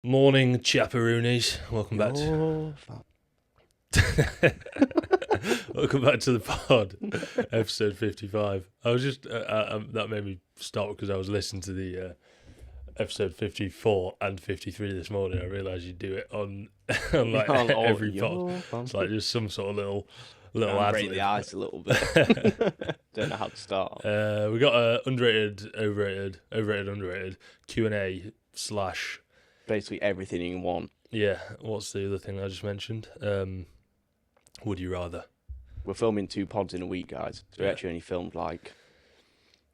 Morning, chaperoonies. Welcome back. Welcome back to the pod, episode 55. I was just that made me start because I was listening to the episode 54 and 53 this morning. I realised you do it on like every pod. It's like just some sort of little break the ice a little bit. Don't know how to start. We got a underrated, underrated Q&A / basically everything in one. Yeah, what's the other thing I just mentioned? Would you rather? We're filming 2 pods in a week, guys. So we actually only filmed like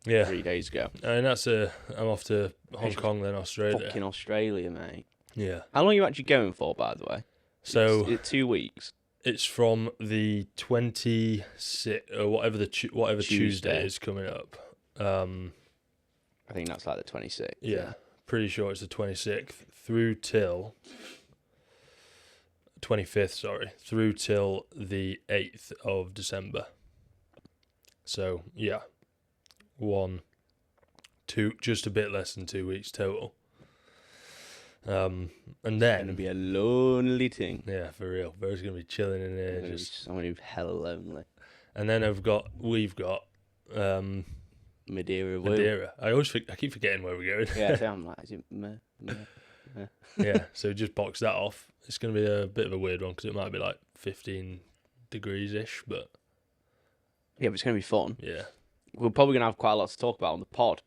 3 days ago. And that's I'm off to Hong Kong, then Australia. Fucking Australia, mate. Yeah. How long are you actually going for, by the way? So it's 2 weeks. It's from the 26th or whatever Tuesday is coming up. I think that's like the 26th. Yeah. Pretty sure it's the 26th through till 25th, through till the 8th of December. So, yeah. 1, 2, just a bit less than 2 weeks total. And then... It's going to be a lonely thing. Yeah, for real. Bro's going to be chilling in there. I'm going to be hella lonely. And then we've got... Madeira. I keep forgetting where we're going. Yeah, so I'm like, is it Yeah, so just box that off. It's going to be a bit of a weird one because it might be like 15 degrees-ish, but... Yeah, but it's going to be fun. Yeah. We're probably going to have quite a lot to talk about on the pod.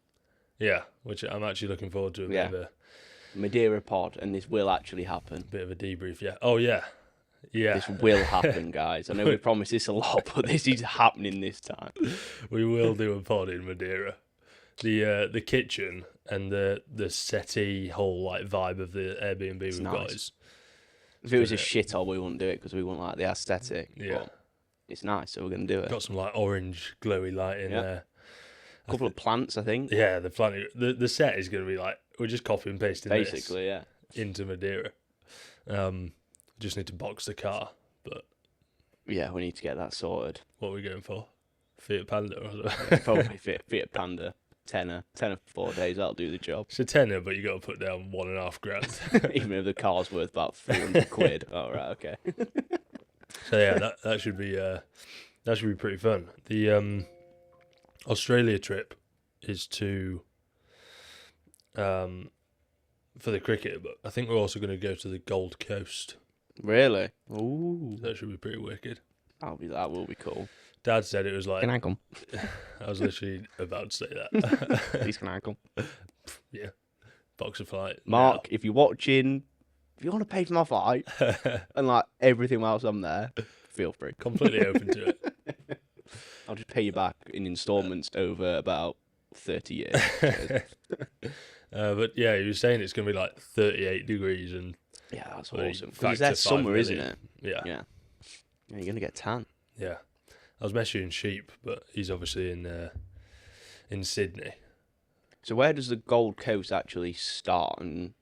Yeah, which I'm actually looking forward to. Bit of a Madeira pod, and this will actually happen. Bit of a debrief, yeah. Oh, yeah. Yeah. This will happen, guys. I know we promised this a lot, but this is happening this time. We will do a pod in Madeira. The kitchen and the settee whole like vibe of the Airbnb we've got is... If it was a shithole, we wouldn't do it because we wouldn't like the aesthetic. Yeah. But it's nice, so we're going to do it. Got some like orange glowy light in there. A couple of plants, I think. Yeah, the set is going to be like, we're just copy and pasting basically, this into Madeira. Just need to box the car, but... Yeah, we need to get that sorted. What are we going for? Fiat Panda or something? Probably Fiat Panda. Tenner for 4 days, that'll do the job. It's a tenner, but you got to put down $1,500. Even if the car's worth about 300 quid. Oh, right, okay. So yeah, that should be pretty fun. The Australia trip is to for the cricket, but I think we're also going to go to the Gold Coast. Really? Ooh, that should be pretty wicked. That will be cool. Dad said it was like... Can I come? I was literally about to say that. Please, can I come? Yeah. Box a flight. Mark, if you're watching, if you want to pay for my flight and like everything else I'm there, feel free. Completely open to it. I'll just pay you back in installments over about 30 years. But yeah, he was saying it's going to be like 38 degrees and... Yeah, that's awesome. Because it's summer, isn't it? Yeah. Yeah, you're going to get tan. Yeah. I was messaging Sheep, but he's obviously in Sydney. So where does the Gold Coast actually start? And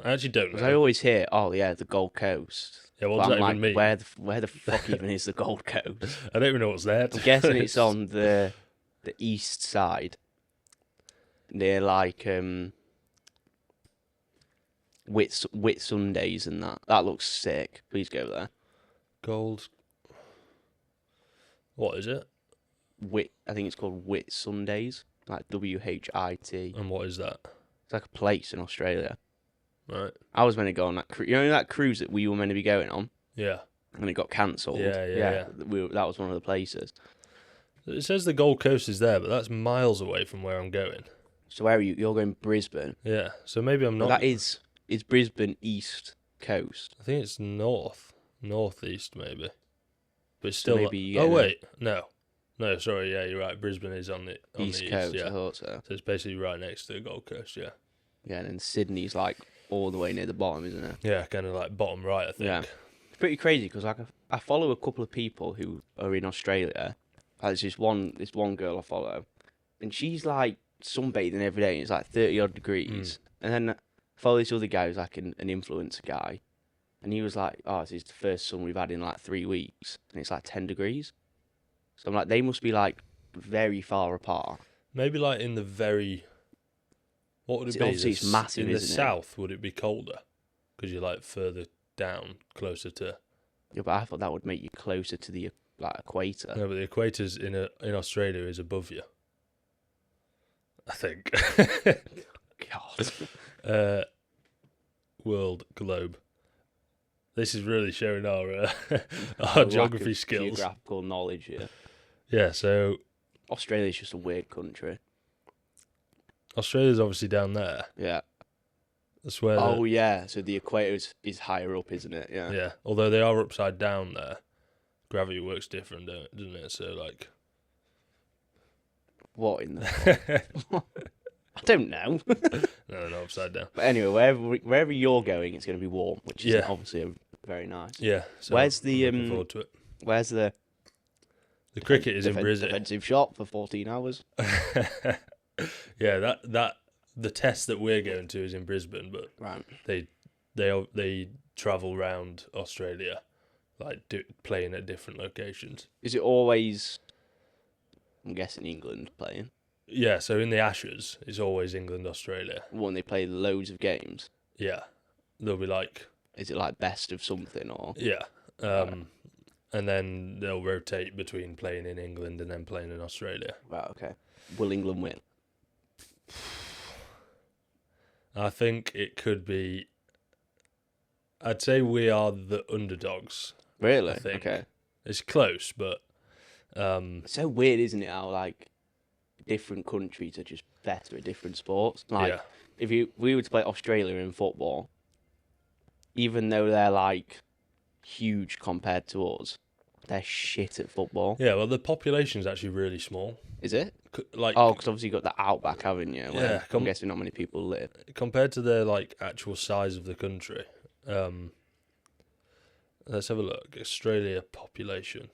I actually don't know. Because I always hear, oh yeah, the Gold Coast. Yeah, what does that even mean? Where the fuck even is the Gold Coast? I don't even know what's there. I'm guessing it's on the east side, near like Whitsundays and that. That looks sick. Please go there. Gold. What is it? I think it's called Whitsundays, like WHIT. And what is that? It's like a place in Australia. Right. I was meant to go on that cruise. You know that cruise that we were meant to be going on? Yeah. And it got cancelled. Yeah. That was one of the places. It says the Gold Coast is there, but that's miles away from where I'm going. So where are you? You're going Brisbane. Yeah. So maybe I'm not. Well, that is Brisbane East Coast. I think it's northeast maybe. But it's still... So maybe wait. No, sorry. Yeah, you're right. Brisbane is on the East Coast. Yeah. I thought so. So it's basically right next to the Gold Coast, yeah. Yeah, and then Sydney's like all the way near the bottom, isn't it? Yeah, kind of like bottom right, I think. Yeah. It's pretty crazy because like I follow a couple of people who are in Australia. There's this one girl I follow, and she's like sunbathing every day, and it's like 30 odd degrees. And then I follow this other guy who's like an influencer guy, and he was like, "Oh, this is the first sun we've had in like 3 weeks, and it's like 10 degrees." So I'm like, they must be like very far apart. Maybe like in the very What would it It's- be? obviously it's massive, in the isn't it? south, would it be colder? Because you're like further down, closer to. Yeah, but I thought that would make you closer to the equator. No, but the equator's in Australia is above you. I think. God. World globe. This is really showing our A our lack geography of skills. Geographical knowledge here. Yeah, so Australia's just a weird country. Australia's obviously down there. Yeah. That's where. Oh yeah. So the equator is higher up, isn't it? Yeah. Yeah, although they are upside down there, gravity works different, doesn't it? So like. What in the? I don't know. No, not upside down. But anyway, wherever you're going, it's going to be warm, which is Yeah. obviously very nice. Yeah. So Where's I'm the, looking forward to it. Where's the The cricket is in Brisbane. defensive shop for 14 hours? Yeah, that the test that we're going to is in Brisbane, but Right. they travel around Australia, like playing at different locations. Is it always? I'm guessing England playing. Yeah, so in the Ashes, it's always England, Australia. When they play loads of games, Yeah, they'll be like is it like best of something or? yeah, and then they'll rotate between playing in England and then playing in Australia. Right. Okay. Will England win? I think it could be. I'd say we are the underdogs. Really? I think. Okay. It's close, but It's so weird, isn't it? How like different countries are just better at different sports. Like yeah, if we were to play Australia in football, even though they're like huge compared to us, they're shit at football. yeah. Well, the population's actually really small. Is it? Like Oh, because obviously you got the outback, haven't you? Where Yeah, I'm guessing not many people live. compared to the like actual size of the country. Let's have a look. Australia population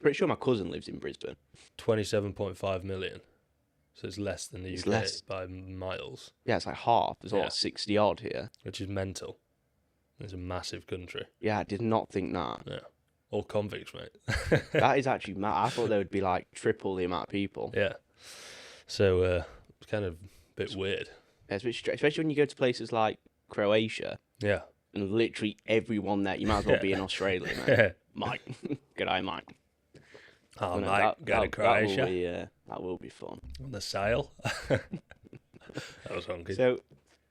Pretty sure my cousin lives in Brisbane. 27.5 million. So it's less than the It's UK less. by miles, Yeah, it's like half. There's Yeah. what 60 odd here. which is mental. It's a massive country. Yeah, I did not think that. Yeah. All convicts, mate. That is actually mad. I thought there would be like triple the amount of people. Yeah. So it's kind of a bit weird. Yeah, especially when you go to places like Croatia Yeah. and literally everyone there. You might as well be in Australia, man. Yeah. Mike, good eye, Mike. Oh, But no, mate, go to Croatia That will be fun. on the sail. That was honky. So,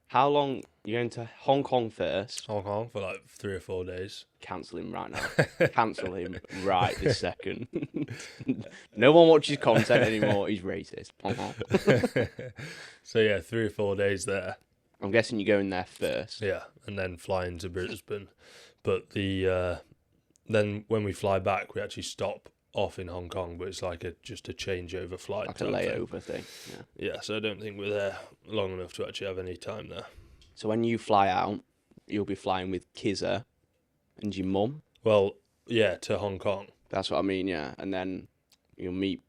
how long you're going to Hong Kong first? Hong Kong for like 3 or 4 days. Cancel him right now. Cancel him right this second. No one watches content anymore. He's racist. So yeah, 3 or 4 days there. I'm guessing you're going there first. Yeah, and then flying to Brisbane. But the then when we fly back, we actually stop off in Hong Kong, but it's like just a changeover flight. Like a type thing. layover thing. Yeah. Yeah, so I don't think we're there long enough to actually have any time there. So when you fly out, you'll be flying with Kizza and your mum. Well, yeah, to Hong Kong. That's what I mean, yeah. And then you'll meet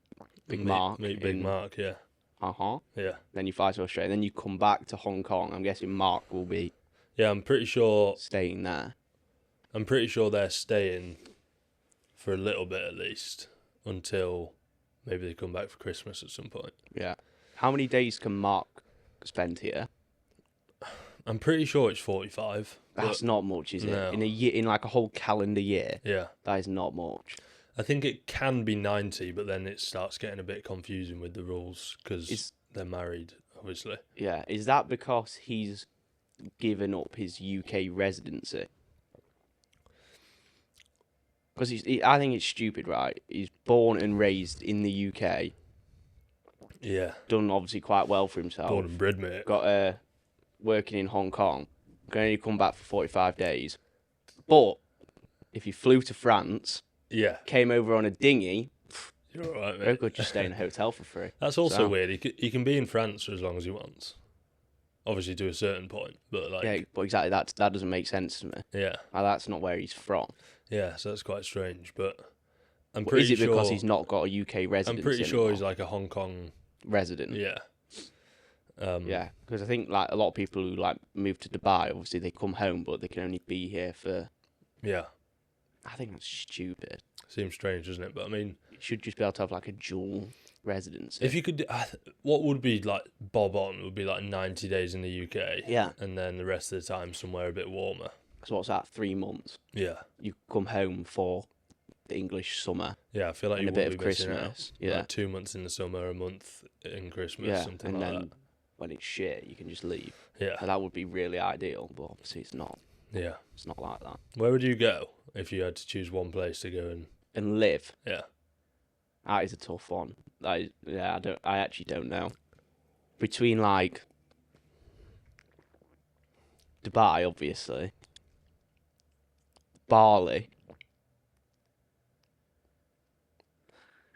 Big Mark. Meet Big Mark, yeah. Yeah. Yeah. Then you fly to Australia. Then you come back to Hong Kong. I'm guessing Mark will be Yeah, I'm pretty sure staying there. they're staying for a little bit at least until maybe they come back for Christmas at some point. Yeah. How many days can Mark spend here? I'm pretty sure it's 45. That's not much, is it? No. In a year, in like a whole calendar year, Yeah. that is not much. I think it can be 90, but then it starts getting a bit confusing with the rules because Is- they're married, obviously. Yeah. Is that because he's given up his UK residency? Because I think it's stupid, right? He's born and raised in the UK, Yeah. done obviously quite well for himself. Born and bred, mate. Got working in Hong Kong, can only come back for 45 days. But if he flew to France, Yeah. came over on a dinghy, You're all right, very mate. good just stay in a hotel for free. That's also So- weird. He can be in France for as long as he wants. Obviously, to a certain point, but like, Yeah, but exactly that doesn't make sense to me. yeah, That's not where he's from. so that's quite strange. But I'm Well, pretty is it sure because he's not got a UK residency? I'm pretty sure anymore? he's like a Hong Kong. resident. Yeah. Yeah, because I think like a lot of people who like move to Dubai, obviously they come home, but they can only be here for. Yeah. I think that's stupid. Seems strange, doesn't it? But I mean, You should just be able to have like a dual residency. If you could, what would be like bob on would be like 90 days in the UK. Yeah. And then the rest of the time somewhere a bit warmer. So what's that? 3 months. Yeah. You come home for the English summer Yeah, I feel like and you a bit would of be missing out. Christmas. Yeah. Like 2 months in the summer, a month in Christmas, Yeah. something And like then that. when it's shit, you can just leave. Yeah. And that would be really ideal, but obviously it's not. Yeah. It's not like that. Where would you go if you had to choose one place to go And live. Yeah. That is a tough one. I actually don't know. Between like Dubai, obviously, Bali,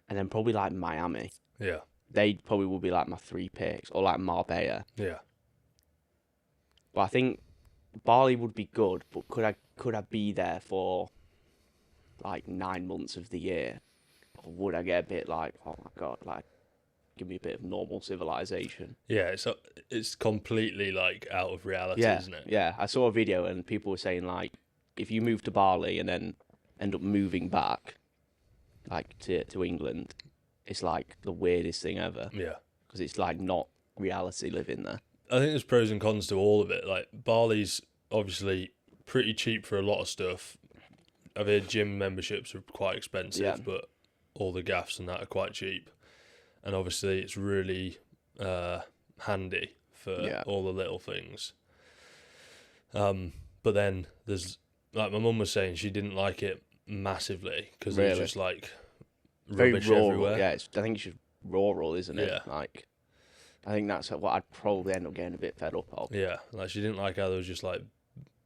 and then probably like Miami. Yeah. They probably would be like my 3 picks, or like Marbella. Yeah. But I think Bali would be good, but could I be there for like 9 months of the year? Or would I get a bit like, oh my God, like, give me a bit of normal civilization? Yeah, it's completely like out of reality, Yeah, isn't it? yeah. I saw a video and people were saying like, if you move to Bali and then end up moving back, like to England, it's like the weirdest thing ever Yeah. because it's like not reality living there. I think there's pros and cons to all of it. Like Bali's obviously pretty cheap for a lot of stuff. I've heard gym memberships are quite expensive, Yeah. but all the gaffs and that are quite cheap. And obviously it's really handy for Yeah. all the little things. But then there's, like my mum was saying, she didn't like it massively because it was Really? just like Very rubbish rural. everywhere. Yeah, I think it's just rural, isn't it? Yeah. Like, I think that's what I'd probably end up getting a bit fed up of. Yeah, like she didn't like how there was just like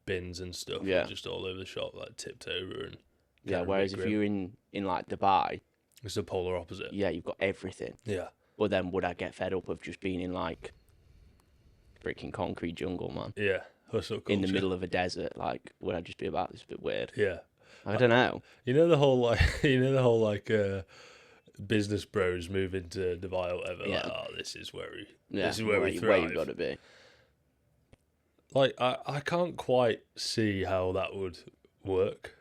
bins and stuff, Yeah. just all over the shop, like tipped over and Yeah, kinda a bit whereas if grim. you're in like Dubai, It's the polar opposite. yeah, you've got everything. Yeah, But then would I get fed up of just being in like freaking concrete jungle, man? yeah, hustle culture. In the middle of a desert, like would I just be about this a bit weird? Yeah, I don't know. you know the whole like business bros move into Dubai or whatever. Yeah. Like, oh, this is where we Yeah, this is where we you thrive. got to be. Like I can't quite see how that would work.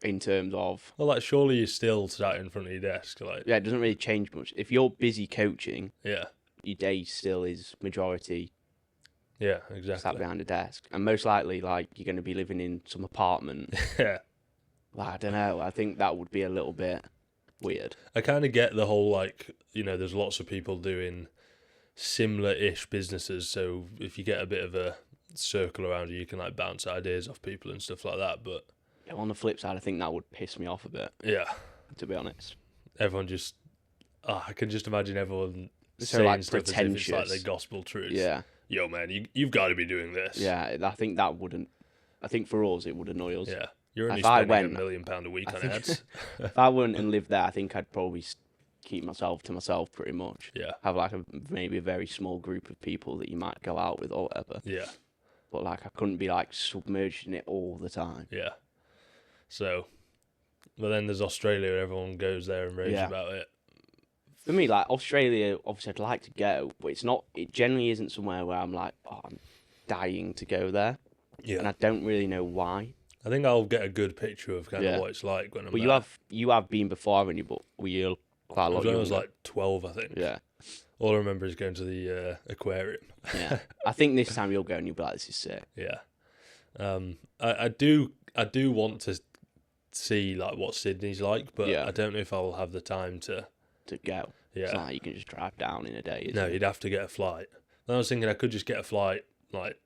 In terms of, Well, like surely you're still sat in front of your desk, like yeah, it doesn't really change much. If you're busy coaching, yeah, your day still is majority yeah, sat exactly. behind a desk, and most likely like you're going to be living in some apartment. Yeah, Like, I don't know. I think that would be a little bit weird. I kind of get the whole like there's lots of people doing similar-ish businesses, so if you get a bit of a circle around you can like bounce ideas off people and stuff like that. But On the flip side, I think that would piss me off a bit, yeah, to be honest. everyone just I can just imagine everyone So, saying like, stuff as if it's like pretentious. the gospel truth. Yeah, Yo man, you've got to be doing this. yeah. I think that wouldn't. I think for us, it would annoy us. Yeah. You're only If I spending went, £1 million a week I on think- ads. If I went and lived there, I think I'd probably keep myself to myself pretty much. Yeah, Have like maybe a very small group of people that you might go out with or whatever. yeah, But like I couldn't be like submerged in it all the time. yeah. So, but then there's Australia. Everyone goes there and raves Yeah. about it. For me, like Australia, obviously I'd like to go, but it's not. It generally isn't somewhere where I'm like, oh, I'm dying to go there, Yeah, and I don't really know why. I think I'll get a good picture of kind Yeah. of what it's like when I'm But there. you have been before, haven't you? But were you quite a I lot was when I was younger? like 12, I think. Yeah, All I remember is going to the aquarium. yeah. I think this time you'll go and you'll be like, this is sick. Yeah. I do want to see like what Sydney's like, but Yeah. I don't know if I'll have the time to. To go. It's Yeah. not like you can just drive down in a day. Is No, it? you'd have to get a flight. And I was thinking I could just get a flight, like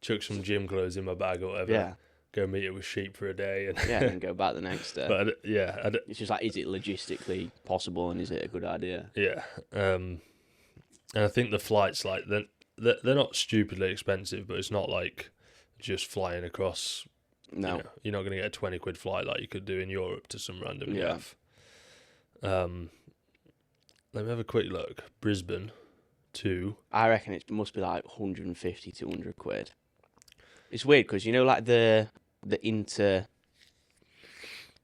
chuck some gym clothes in my bag or whatever. Yeah, Go meet it with sheep for a day, and yeah, and go back the next day. but It's just like, is it logistically possible and is it a good idea? yeah. And I think the flights like they're not stupidly expensive, but it's not like just flying across. No. You're not going to get a 20 quid flight like you could do in Europe to some random Yeah. gaff. Let me have a quick look. Brisbane to I reckon it must be like 150, 200 quid. It's weird because, like the inter...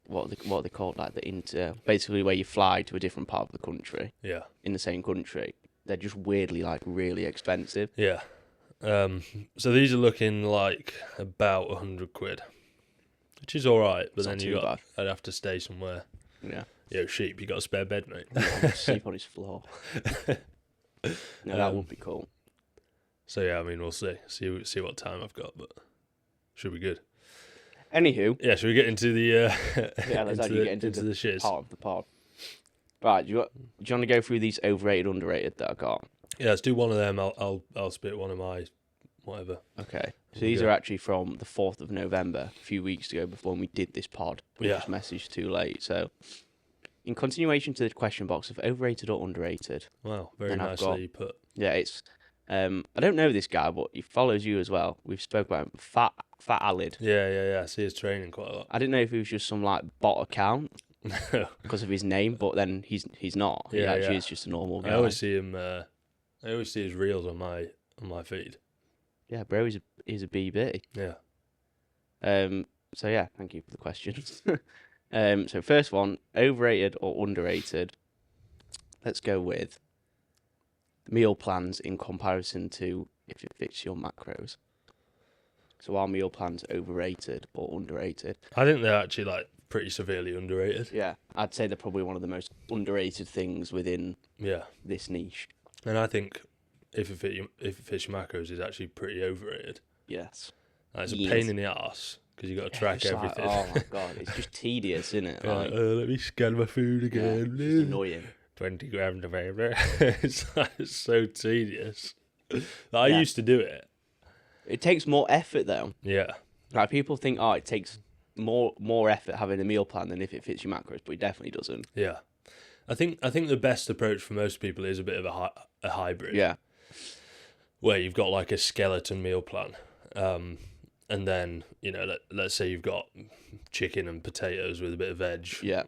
What are they called? Like the inter... Basically where you fly to a different part of the country, yeah. in the same country. They're just weirdly, like, really expensive. Yeah. So these are looking like about 100 quid, which is all right. But It's then not you too got I'd have to stay somewhere Yeah. Yo, sheep, you got a spare bed, mate? Yeah, sleep on his floor. No, that would be cool. So yeah, I mean, we'll see what time I've got, but should be good. Anywho, Yeah, should we get into the yeah, let's actually get into the shiz? part of the pod. Right, do you want to go through these overrated, underrated that I got? Yeah, let's do one of them. I'll spit one of my whatever. Okay. So these are actually from the 4th of November, a few weeks ago before we did this pod. We Yeah. just messaged too late. So, in continuation to the question box of overrated or underrated. Wow, very And I've nicely put. Yeah, it's. I don't know this guy, but he follows you as well. We've spoke about him. Fat Alid. Yeah. I see his training quite a lot. I didn't know if he was just some like bot account because of his name, but then he's not. He Yeah, actually yeah. is just a normal guy. I always see him. I always see his reels on my feed. Yeah, bro, he's a BB. Yeah. So yeah, thank you for the questions. So first one, overrated or underrated? Let's go with meal plans in comparison to if it fits your macros. So are meal plans overrated or underrated? I think they're actually like pretty severely underrated. Yeah, I'd say they're probably one of the most underrated things within Yeah. this niche. And I think if it fits your macros is actually pretty overrated. Yes. Like, it's a Yes. pain in the arse because you got to track It's like, everything. oh my god, it's just tedious, isn't it? Yeah, Like, let me scan my food yeah, again. it's annoying. 20 grams of paper. It's like so tedious. Like, I Yeah. used to do it. It takes more effort though. Yeah. Like people think, oh, it takes more effort having a meal plan than if it fits your macros, but it definitely doesn't. Yeah. I think the best approach for most people is a bit of a hybrid. Yeah, Where you've got like a skeleton meal plan. And then, let's say you've got chicken and potatoes with a bit of veg. yeah,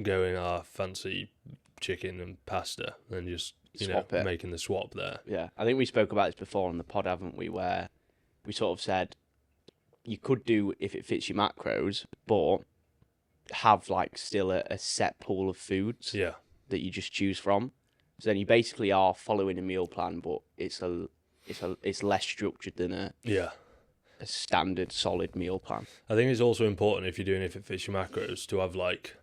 Going fancy chicken and pasta and just Swap it. making the swap there. yeah. I think we spoke about this before on the pod, haven't we? Where we sort of said you could do if it fits your macros, but have like still a set pool of foods Yeah. that you just choose from. So then you basically are following a meal plan, but it's less structured than a Yeah. standard solid meal plan. I think it's also important if you're doing if it fits your macros to have like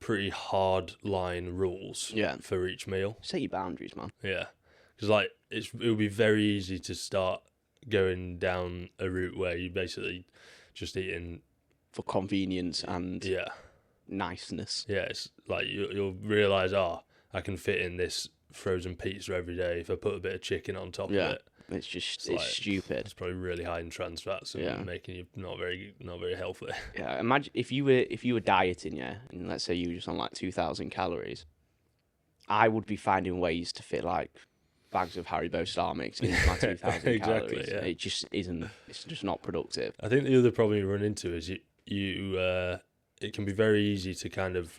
pretty hard line rules Yeah. for each meal. Set your boundaries, man. Yeah. Because like it would be very easy to start going down a route where you basically just eating. For convenience and Yeah. niceness. Yeah. It's like you'll realise, I can fit in this frozen pizza every day if I put a bit of chicken on top Yeah. of it. It's just It's it's like- stupid. It's probably really high in trans fats and Yeah. making you not very healthy. Yeah, imagine if you were dieting, yeah, and let's say you were just on like 2,000 calories, I would be finding ways to fit like bags of Haribo Star Mix into my 2,000 Exactly, calories. yeah. It just isn't. It's just not productive. I think the other problem you run into is it can be very easy to kind of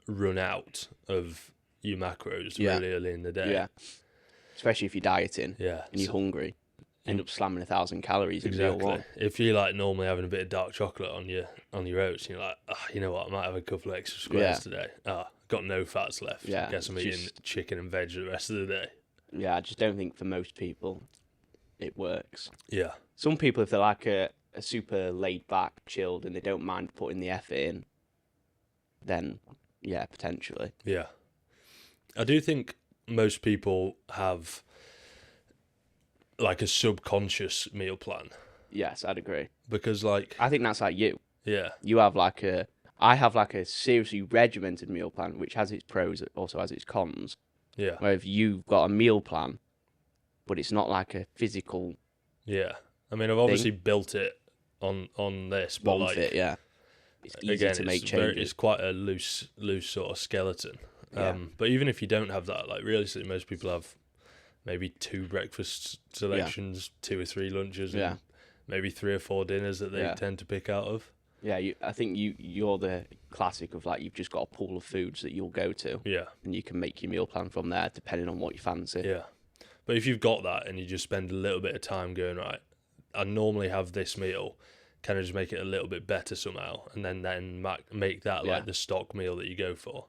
run out of your macros Yeah. really early in the day. Yeah, especially if you're dieting Yeah. and you're hungry, end up slamming 1,000 calories in meal Exactly. one. If you're like normally having a bit of dark chocolate on your oats, and you're like, you know what, I might have a couple of extra squares Yeah. today. Got no fats left. Yeah, Guess I'm it's eating just- chicken and veg the rest of the day. Yeah, I just don't think for most people it works. Yeah. Some people, if they're like a super laid back, chilled, and they don't mind putting the effort in, then yeah, potentially. Yeah. I do think most people have like a subconscious meal plan Yes, I'd agree. because like I think that's like you. yeah. You have like I have like a seriously regimented meal plan, which has its pros, it also has its cons. Yeah. Where if you've got a meal plan, but it's not like a physical Yeah. I mean I've obviously built it on this, but one like fit, yeah. It's easy again to make it's changes. it's quite a loose sort of skeleton. Yeah. But even if you don't have that, like realistically most people have maybe 2 breakfast selections, 2 or 3 lunches, Yeah. and maybe 3 or 4 dinners that they Yeah. tend to pick out of. Yeah, I think you're the classic of like you've just got a pool of foods that you'll go to, Yeah. and you can make your meal plan from there depending on what you fancy. Yeah. But if you've got that and you just spend a little bit of time going, right, I normally have this meal, can I just make it a little bit better somehow? And then make that Yeah. like the stock meal that you go for.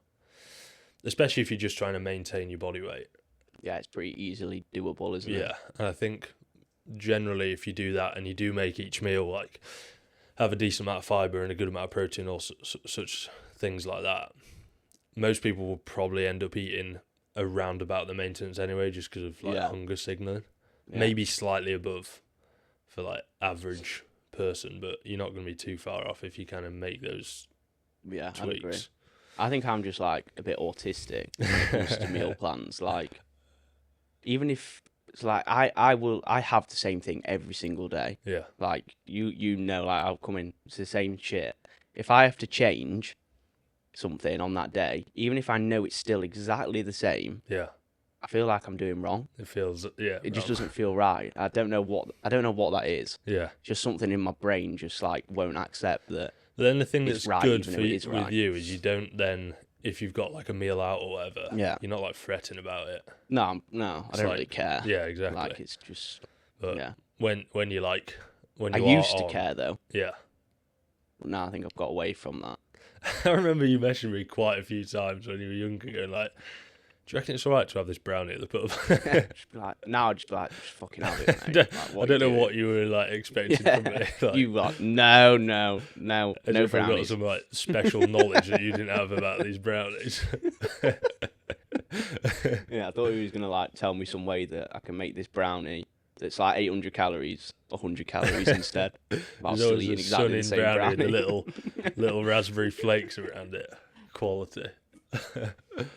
Especially if you're just trying to maintain your body weight. Yeah, it's pretty easily doable, isn't it? Yeah. And I think generally if you do that and you do make each meal like have a decent amount of fibre and a good amount of protein or such things like that, most people will probably end up eating around about the maintenance anyway, just because of like Yeah. hunger signaling. Yeah. Maybe slightly above for like average person, but you're not going to be too far off if you kind of make those Yeah, I'd agree. tweaks. I think I'm just like a bit autistic when it comes to meal plans. Like, even if it's like I have the same thing every single day. Yeah, Like you know, like I'll come in, it's the same shit. If I have to change something on that day, even if I know it's still exactly the same, yeah. I feel like I'm doing wrong. It feels It just wrong. doesn't feel right. I don't know what that is. Yeah. Just something in my brain just like won't acceect that. But then the thing It's that's right, good even for if it you, is with right. you is you don't then, if you've got like a meal out or whatever, Yeah. you're not like fretting about it. No, I It's don't like- really care. Yeah, exactly. Like it's just But yeah. when you like when I you are used to on- care though. Yeah. But now I think I've got away from that. I remember you mentioned me quite a few times when you were younger, going like, "Do you reckon it's all right to have this brownie at the pub?" Just be like, now I'd just be like, just fucking have it, mate. I don't, Like, I what don't you know doing? what you were like expecting from me. Like, You like no as no if I've got brownies. some like special knowledge that you didn't have about these brownies. Yeah, I thought he was gonna like tell me some way that I can make this brownie that's like 800 calories, 100 calories instead. While There's still always eating a exactly the sunning same brownie brownie. and the little raspberry flakes around it. Quality.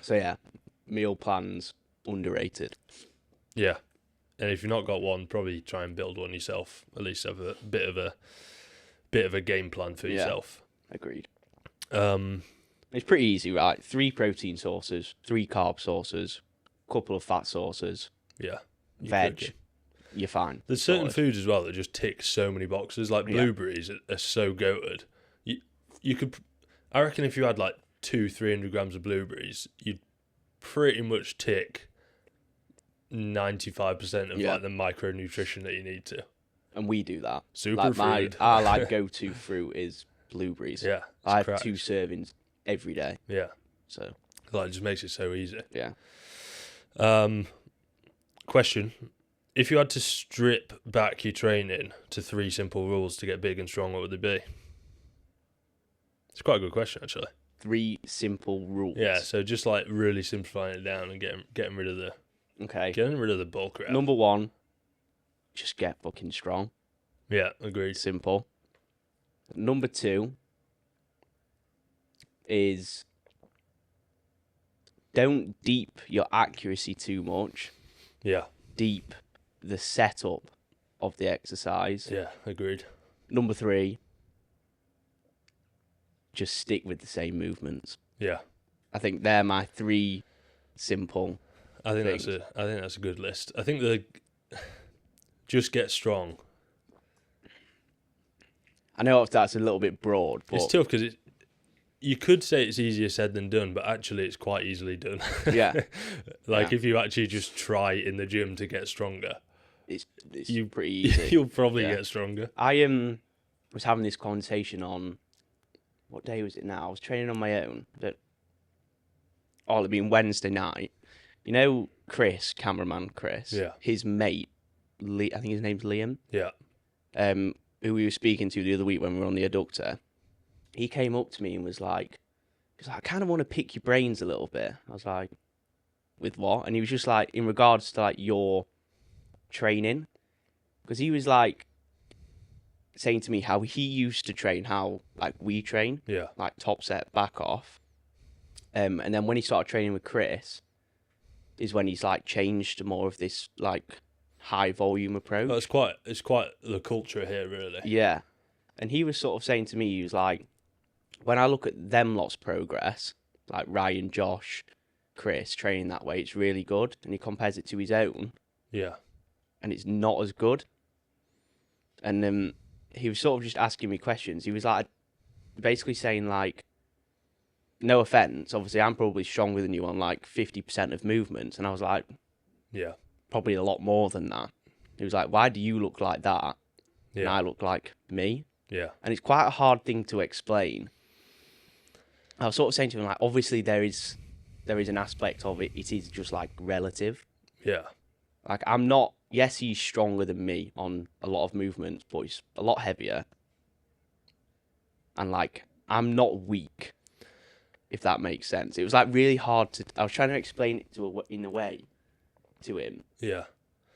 So yeah, meal plans underrated. Yeah. And if you've not got one, probably try and build one yourself. At least have a bit of a game plan for Yeah. yourself. Agreed. Um, It's pretty easy, right? 3 protein sources, 3 carb sources, couple of fat sources, yeah. you veg. could do. You're fine. There's certain Sorted. foods as well that just tick so many boxes. Like Yeah. blueberries are so goated. You could, I reckon, if you had like 200-300 grams of blueberries, you'd pretty much tick 95% of Yeah. like the micronutrition that you need to. And we do that. Superfood. Like our like go-to fruit is blueberries. Yeah, I it's have cracked. 2 servings every day. Yeah, So like it just makes it so easy. yeah. Question: if you had to strip back your training to 3 simple rules to get big and strong, what would they be? It's quite a good question, actually. 3 simple rules. Yeah, so just like really simplifying it down and getting rid of the bulk crap. Number 1, just get fucking strong. Yeah, agreed. Simple. Number 2 is don't deep your accuracy too much. Yeah, Deep the setup of the exercise. yeah, agreed. Number 3, just stick with the same movements. Yeah, I think they're my 3 simple. I think things. that's a good list. I think just get strong. I know that's a little bit broad, but It's tough because you could say it's easier said than done, but actually it's quite easily done. yeah, Like Yeah. if you actually just try in the gym to get stronger, it's You- pretty easy. you'll probably Yeah. get stronger. I was having this conversation on what day was it now? I was training on my own. It'd been Wednesday night. You know Chris, cameraman Chris. Yeah. His mate, I think his name's Liam. Yeah, Who we were speaking to the other week when we were on the adductor. He came up to me and was like, I kind of want to pick your brains a little bit. I was like, with what? And he was just like, in regards to like your training, because he was like saying to me how he used to train, how like we train, yeah, like top set, back off. And then when he started training with Chris, is when he's like changed to more of this like high volume approach. it's quite the culture here, really. Yeah. And he was sort of saying to me, he was like, when I look at them lot's progress, like Ryan, Josh, Chris training that way, it's really good. And he compares it to his own, Yeah, and it's not as good. And he was sort of just asking me questions. He was like, basically saying like, no offense, obviously I'm probably stronger than you on like 50% of movements. And I was like, yeah, probably a lot more than that. He was like, why do you look like that? And yeah, I look like me. yeah, And it's quite a hard thing to explain. I was sort of saying to him, like, obviously there is an aspect of it. It is just like relative. yeah, Like I'm not. Yes, he's stronger than me on a lot of movements, but he's a lot heavier. And like I'm not weak. if that makes sense. It was like really hard to. I was trying to explain it in a way to him, Yeah.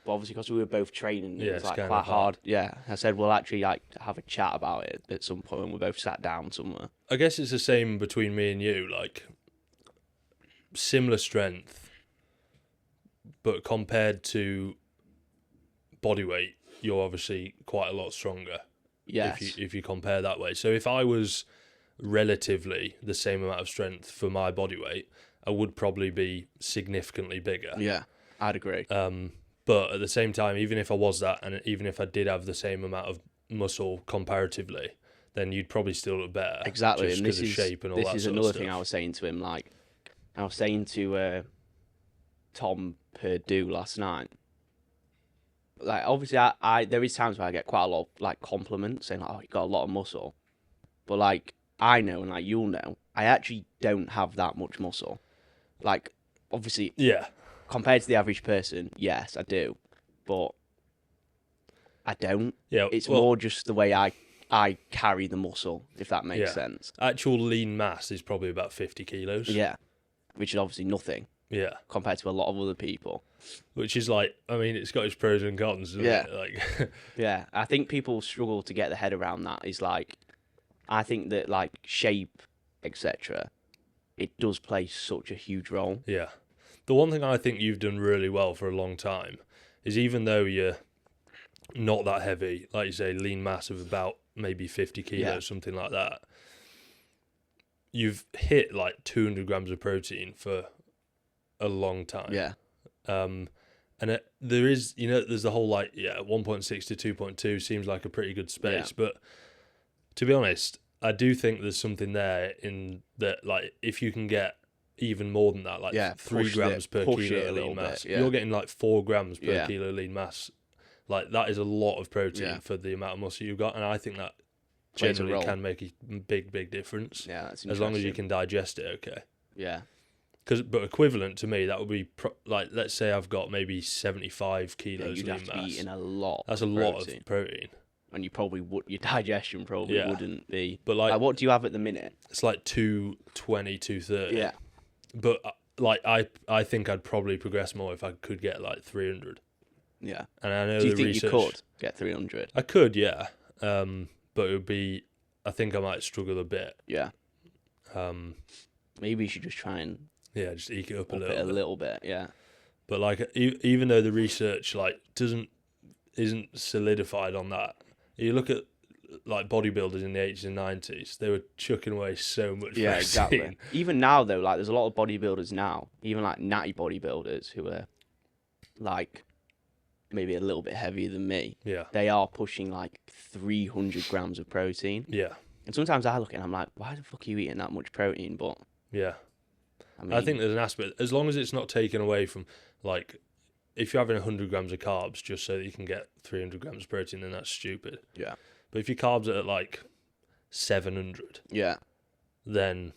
but obviously because we were both training, Yeah, it was it's like kind quite of hard. hard. Yeah, I said we'll actually like have a chat about it at some point when we both sat down somewhere. I guess it's the same between me and you, like similar strength, but compared to body weight, you're obviously quite a lot stronger. Yes. If you compare that way. So if I was relatively the same amount of strength for my body weight, I would probably be significantly bigger. Yeah, I'd agree. But at the same time, even if I was that, and even if I did have the same amount of muscle comparatively, then you'd probably still look better. Exactly, just and because of shape and all that this is sort of another stuff. thing I was saying to him. Like, I was saying to Tom Perdue last night. Like, obviously, I there is times where I get quite a lot of like compliments saying like, "Oh, you got a lot of muscle," but like I know and like you'll know, I actually don't have that much muscle. Like, obviously, Yeah. compared to the average person, yes, I do, but I don't. Yeah. It's well, more just the way I carry the muscle, if that makes Yeah. sense. actual lean mass is probably about 50 kilos. Yeah, which is obviously nothing Yeah. compared to a lot of other people. Which is like, I mean, it's got its pros and cons, doesn't Yeah. it? Like, Yeah, I think people struggle to get their head around that. Is like, I think that like shape, etc., it does play such a huge role. yeah. The one thing I think you've done really well for a long time is even though you're not that heavy, like you say, lean mass of about maybe 50 kilos, Yeah. something like that, you've hit like 200 grams of protein for a long time. Yeah, And there is, there's the whole like, 1.6 to 2.2 seems like a pretty good space. But to be honest, I do think there's something there in that, like, if you can get even more than that, like 3 grams per kilo of lean mass, you're getting like 4 grams per kilo lean mass. Like, that is a lot of protein for the amount of muscle you've got. And I think that Plays a generally role. can make a big difference. yeah, that's As long as you interesting. can digest it, okay. Yeah, But equivalent to me, that would be like, let's say I've got maybe 75 yeah, kilos you'd lean have to mass. be eating a lot. That's a of lot protein, of protein. and you probably would. Your digestion probably Yeah. wouldn't be. But like, Like, what do you have at the minute? it's like 220, 230. Yeah, But like, I think I'd probably progress more if I could get like 300. yeah. And I know Do you the think research. you could get 300? I could, yeah. But it would be. I think I might struggle a bit. Yeah. Maybe you should just try and Yeah, just eke it up a up little it a bit. little bit. Yeah. But like, even though the research like isn't solidified on that, you look at like bodybuilders in the 80s and 90s, they were chucking away so much Yeah, protein. exactly. Even now, though, like there's a lot of bodybuilders now, even like natty bodybuilders who are like maybe a little bit heavier than me. Yeah, They are pushing like 300 grams of protein, yeah, and sometimes I look and I'm like, why the fuck are you eating that much protein? But yeah. I mean, I think there's an aspect, as long as it's not taken away from, like, if you're having 100 grams of carbs just so that you can get 300 grams of protein, then that's stupid. yeah, But if your carbs are at like 700, yeah, then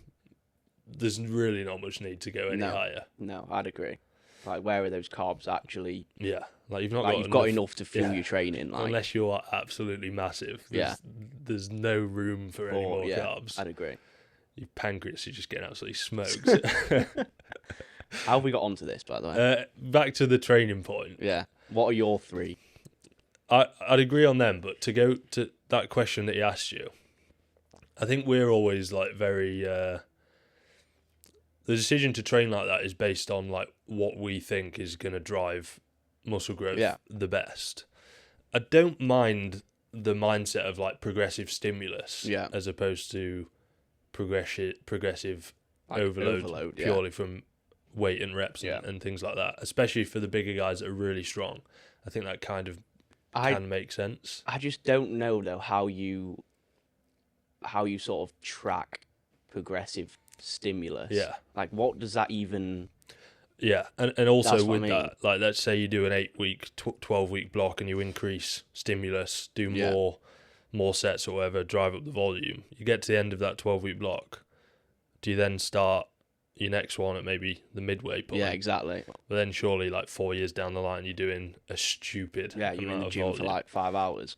there's really not much need to go any No. higher. no, I'd agree. Like, where are those carbs actually? Yeah, like you've not Like, got you've got enough to fuel yeah. your training. Like, unless you're absolutely massive. There's no room for any more carbs. I'd agree. Your pancreas is just getting absolutely smoked. How have we got onto this, by the way? Back to the training point. Yeah. What are your three? I'd agree on them, but to go to that question that he asked you, I think we're always like very. The decision to train like that is based on like what we think is going to drive muscle growth the best. I don't mind the mindset of like progressive stimulus as opposed to progressive Like, overload purely from weight and reps and things like that, especially for the bigger guys that are really strong. I think that kind of can make sense. I just don't know though how you sort of track progressive stimulus. Yeah. Like, what does that even? Yeah, and also That's what with I mean. that, like, let's say you do an 8-week, 12-week block and you increase stimulus, do more sets or whatever, drive up the volume. You get to the end of that 12-week block. Do you then start your next one at maybe the midway point? Yeah, exactly. But then surely, like 4 years down the line, you're doing a stupid Yeah, you're in amount the of gym for volume. like 5 hours.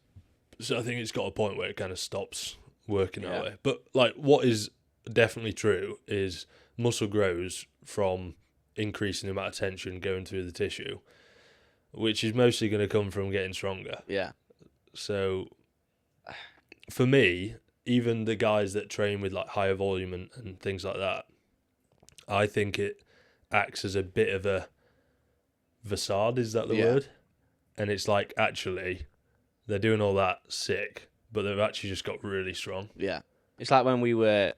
So I think it's got a point where it kind of stops working Yeah. that way. But like, what is definitely true is muscle grows from increasing the amount of tension going through the tissue, which is mostly going to come from getting stronger. Yeah. So for me, even the guys that train with like higher volume and things like that, I think it acts as a bit of a facade, is that the Yeah. word? And it's like, actually, they're doing all that sick, but they've actually just got really strong. Yeah. It's like when we were,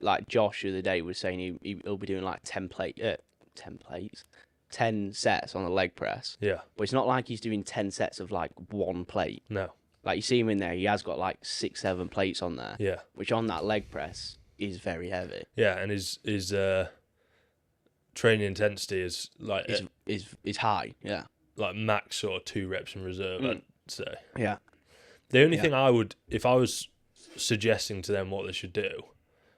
like Josh the other day was saying he'll be doing like 10 sets on a leg press. Yeah. But it's not like he's doing 10 sets of like one plate. No. Like you see him in there, he has got like 6-7 plates on there, Yeah. which on that leg press is very heavy. Yeah, and his training intensity is like Is high, yeah. like max sort of 2 reps in reserve, I'd say. Yeah. The only thing I would, if I was suggesting to them what they should do,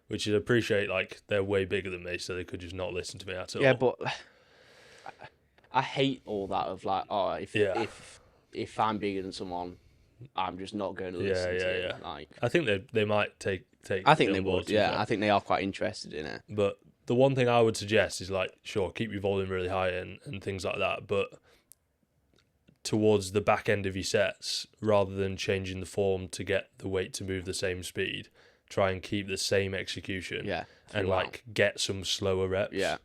which is appreciate like they're way bigger than me, so they could just not listen to me at all. Yeah, but I hate all that of like, oh, if I'm bigger than someone, I'm just not going to listen to it. Like, I think they might take. I think it they on board, would. to be Yeah, fair. I think they are quite interested in it. But the one thing I would suggest is like, sure, keep your volume really high and things like that, but towards the back end of your sets, rather than changing the form to get the weight to move the same speed, try and keep the same execution. Yeah, And throughout. like get some slower reps. Yeah.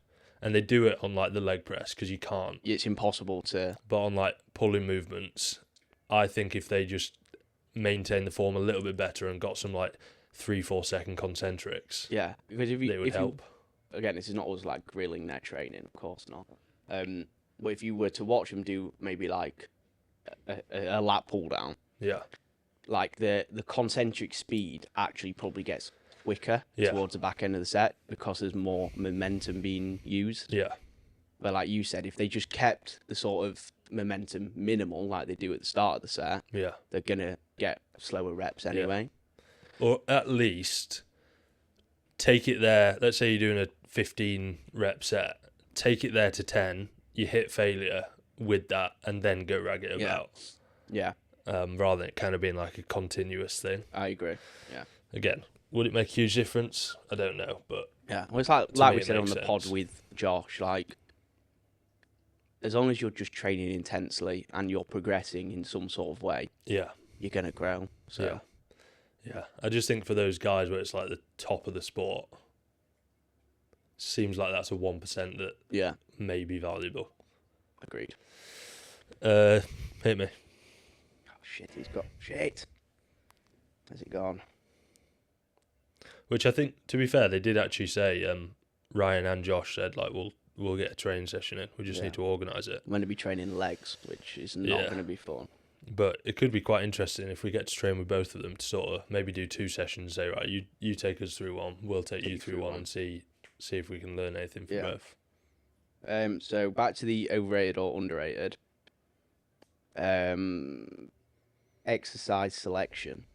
And they do it on like the leg press because you can't. It's impossible to. But on like pulling movements, I think if they just maintain the form a little bit better and got some like 3-4 second concentrics, Yeah, because if you they would help. Again, this is not always like grilling their training, of course not. But if you were to watch them do maybe like a lat pull down, Yeah. like the concentric speed actually probably gets quicker Yeah. towards the back end of the set because there's more momentum being used. Yeah. But like you said, if they just kept the sort of momentum minimal like they do at the start of the set, Yeah. they're gonna get slower reps anyway. Or at least take it there. Let's say you're doing a 15 rep set. Take it there to 10. You hit failure with that, and then go rag it Yeah. about. Yeah, Rather than it kind of being like a continuous thing. I agree. Yeah. Again, would it make a huge difference? I don't know, but Yeah, well, it's like To me, we it said on makes the pod sense. with Josh, like as long as you're just training intensely and you're progressing in some sort of way, yeah, you're gonna grow. So yeah. I just think for those guys where it's like the top of the sport, seems like that's a 1% that yeah, may be valuable. agreed. Hit me. Oh, shit, he's got shit. Has it gone? Which I think, to be fair, they did actually say. Ryan and Josh said like we'll get a training session in. We just Yeah. need to organise it. I'm going to be training legs, which is not Yeah. going to be fun. But it could be quite interesting if we get to train with both of them to sort of maybe do 2 sessions. Say right, you take us through one, we'll take you through one, and see if we can learn anything from Yeah. both. So back to the overrated or underrated. Exercise selection.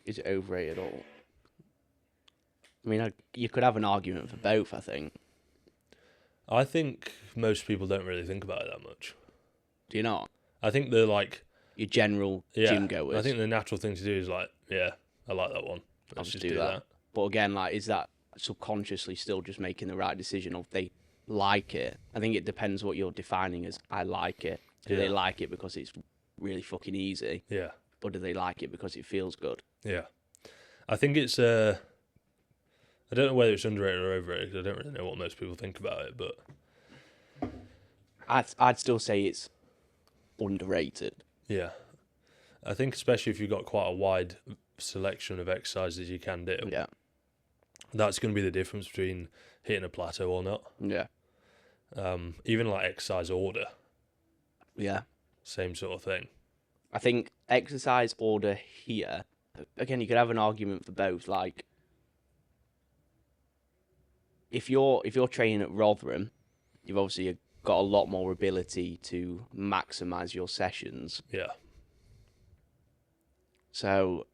Is it overrated or? I mean, you could have an argument for both. I think. I think most people don't really think about it that much. Do you not? I think they're like, Your general yeah, gym goers. I think the natural thing to do is like, yeah, I like that one. I'll Let's just just do that. But again, like, is that subconsciously still just making the right decision, or if they like it? I think it depends what you're defining as I like it. Do they Yeah. like it because it's really fucking easy, Yeah, or do they like it because it feels good? yeah. I think it's I don't know whether it's underrated or overrated because I don't really know what most people think about it, but I'd still say it's underrated. yeah. I think especially if you've got quite a wide selection of exercises you can do, Yeah, that's going to be the difference between hitting a plateau or not. yeah, Even like exercise order, yeah. same sort of thing. I think exercise order here. Again, you could have an argument for both. Like, if you're training at Rotherham, you've obviously got a lot more ability to maximize your sessions. Yeah. So,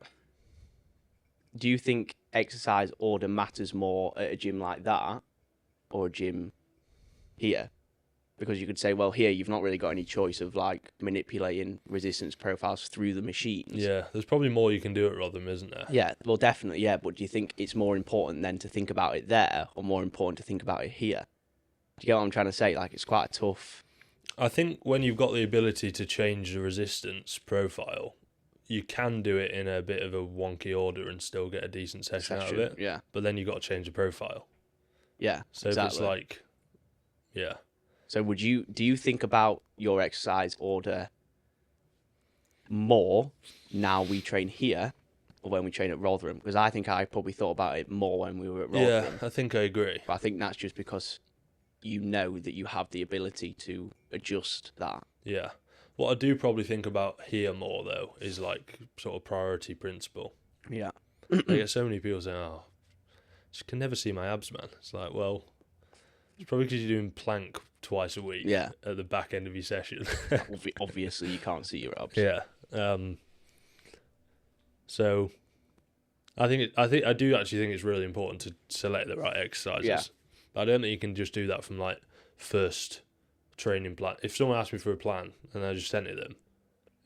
do you think exercise order matters more at a gym like that or a gym here? because you could say, well, here you've not really got any choice of like manipulating resistance profiles through the machines. Yeah, there's probably more you can do at Rotherham, isn't there? Yeah, well, definitely, yeah. But do you think it's more important then to think about it there, or more important to think about it here? Do you get what I'm trying to say? Like, it's quite a tough. I think when you've got the ability to change the resistance profile, you can do it in a bit of a wonky order and still get a decent session out of it. Yeah, But then you've got to change the profile. yeah. So exactly. if it's like, yeah. So do you think about your exercise order more now we train here or when we train at Rotherham? Because I think I probably thought about it more when we were at Rotherham. Yeah, I think I agree. But I think that's just because you know that you have the ability to adjust that. Yeah. What I do probably think about here more, though, is like sort of priority principle. Yeah. I get so many people saying, oh, just can never see my abs, man. It's like, well, it's probably because you're doing plank twice a week Yeah. at the back end of your session. Obviously, you can't see your abs. Yeah. So I do actually think it's really important to select the right exercises. Yeah. But I don't think you can just do that from like first training plan. If someone asked me for a plan and I just sent it them,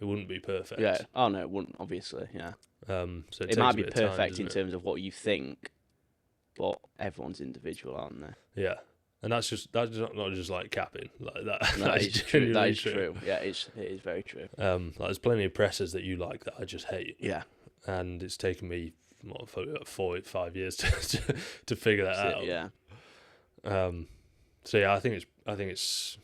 it wouldn't be perfect. Yeah. Oh no, it wouldn't. Obviously, yeah. So It might be takes a bit of time, perfect in doesn't it? terms of what you think, but everyone's individual, aren't they? Yeah. And that's not just like capping like that. No, That that is true. That genuinely is true. Yeah, it is very true. Like there's plenty of presses that you like that I just hate, Yeah. and it's taken me 5 years to figure that out. Yeah. So yeah, I think it's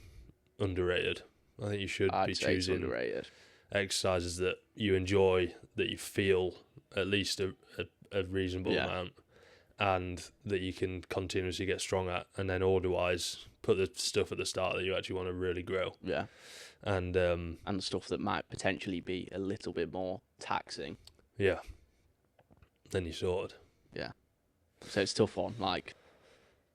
underrated. I think you should I'd be say it's choosing underrated. exercises that you enjoy, that you feel at least a reasonable Yeah. amount, and that you can continuously get strong at, and then order-wise put the stuff at the start that you actually want to really grow. Yeah. And And stuff that might potentially be a little bit more taxing. yeah, then you're sorted. So it's a tough one. Like,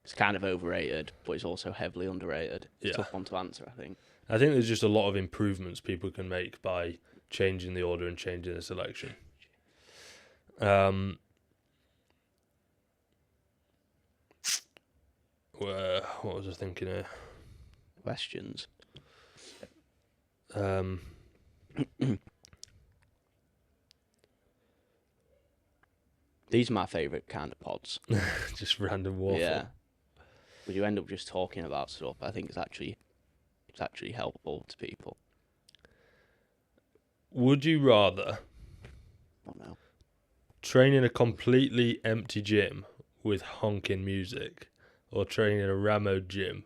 it's kind of overrated, but it's also heavily underrated. It's a Yeah. tough one to answer, I think. I think there's just a lot of improvements people can make by changing the order and changing the selection. What was I thinking here? Questions. These are my favourite kind of pods. Just random waffle. Yeah. But you end up just talking about stuff. I think it's actually helpful to people. Would you rather I don't know. train in a completely empty gym with honking music, or train in a Ramo gym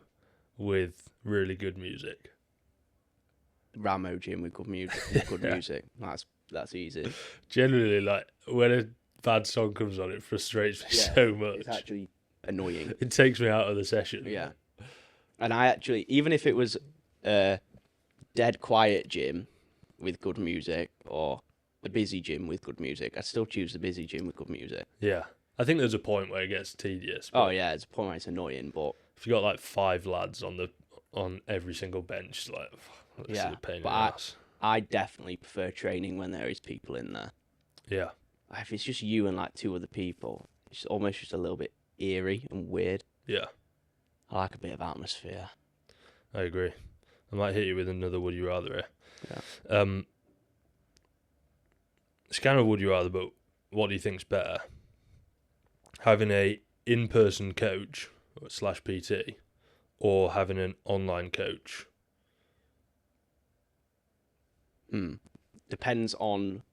with really good music? Ramo gym with good music. Yeah. Music. That's easy. Generally, like when a bad song comes on, it frustrates me Yeah, so much. It's actually annoying. It takes me out of the session. Yeah. And I actually, even if it was a dead quiet gym with good music or a busy gym with good music, I'd still choose the busy gym with good music. Yeah. I think there's a point where it gets tedious. Oh but yeah, it's a point where it's annoying, but if you got like 5 lads on every single bench, it's like, this Yeah, is a pain in the but ass. I definitely prefer training when there is people in there. Yeah. If it's just you and like 2 other people, it's almost just a little bit eerie and weird. Yeah. I like a bit of atmosphere. I agree. I might hit you with another would you rather here. Yeah. It's kind of would you rather, but what do you think's better? Having a in-person coach / PT, or having an online coach? Depends on.